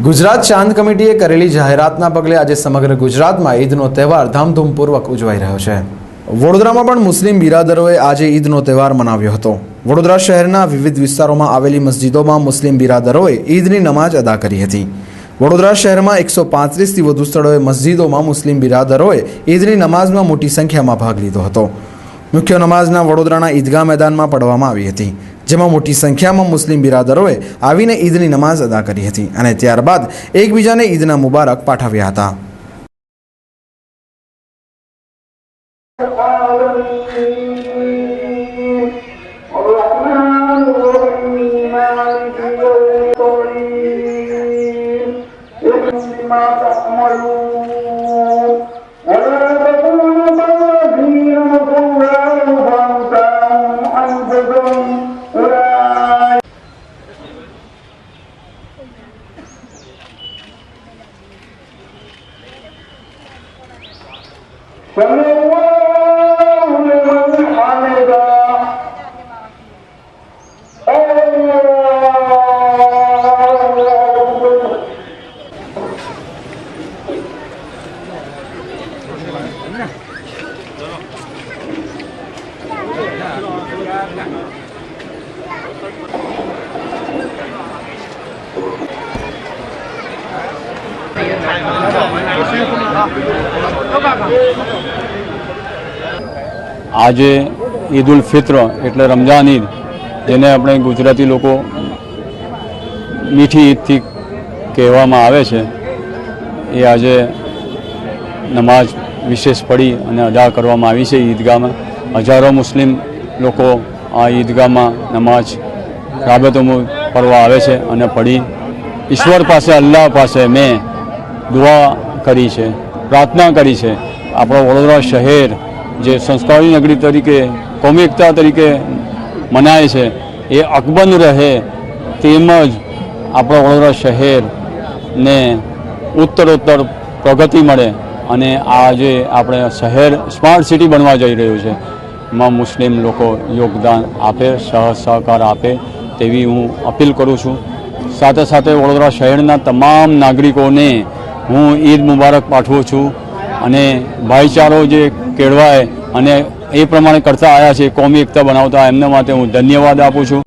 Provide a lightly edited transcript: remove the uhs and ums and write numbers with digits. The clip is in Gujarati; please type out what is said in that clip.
ગુજરાત શાંત કમિટીએ કરેલી જાહેરાતના પગલે આજે સમગ્ર ગુજરાતમાં ઈદનો તહેવાર ધામધૂમપૂર્વક ઉજવાઈ રહ્યો છે। વડોદરામાં પણ મુસ્લિમ બિરાદરોએ આજે ઈદનો તહેવાર મનાવ્યો હતો। વડોદરા શહેરના વિવિધ વિસ્તારોમાં આવેલી મસ્જિદોમાં મુસ્લિમ બિરાદરોએ ઈદની નમાજ અદા કરી હતી। વડોદરા શહેરમાં 135થી વધુ સ્થળોએ મસ્જિદોમાં મુસ્લિમ બિરાદરોએ ઈદની નમાઝમાં મોટી સંખ્યામાં ભાગ લીધો હતો। મુખ્ય નમાઝના વડોદરાના ઈદગાહ મેદાનમાં પઢવામાં આવી હતી, જેમાં મોટી સંખ્યામાં મુસ્લિમ બિરાદરોએ આવીને ઈદની નમાઝ અદા કરી હતી અને ત્યારબાદ એકબીજાને ઈદના મુબારક પાઠવ્યા હતા। આજે ईद उल फित्र એટલે રમજાન ઈદ, જેને આપણે ગુજરાતી લોકો મીઠી ઈદથી કહેવામાં આવે છે, એ આજે નમાજ વિશેષ પડી અને અદા કરવામાં આવી છે ઈદગાહમાં। હજારો મુસ્લિમ લોકો આ ઈદગાહમાં નમાજ રાબતોમાં પડવા આવે છે અને પડી ઈશ્વર પાસે, અલ્લાહ પાસે મેં દુઆ કરી છે, પ્રાર્થના કરી છે। આપણો વડોદરા શહેર જે સંસ્કારી નગરી તરીકે, કોમી એકતા તરીકે મનાય છે, એ અકબંધ રહે, તેમજ આપણા વડોદરા શહેરને ઉત્તરોત્તર પ્રગતિ મળે અને આજે આપણે શહેર સ્માર્ટ સિટી બનવા જઈ રહ્યું છે, એમાં મુસ્લિમ લોકો યોગદાન આપે, સહકાર આપે તેવી હું અપીલ કરું છું। સાથે સાથે વડોદરા શહેરના તમામ નાગરિકોને હું ઈદ મુબારક પાઠવું છું અને ભાઈચારો જે કેળવાય અને એ પ્રમાણે કરતા આવ્યા છે, કોમી એકતા બનાવતા, એમના માટે હું ધન્યવાદ આપું છું।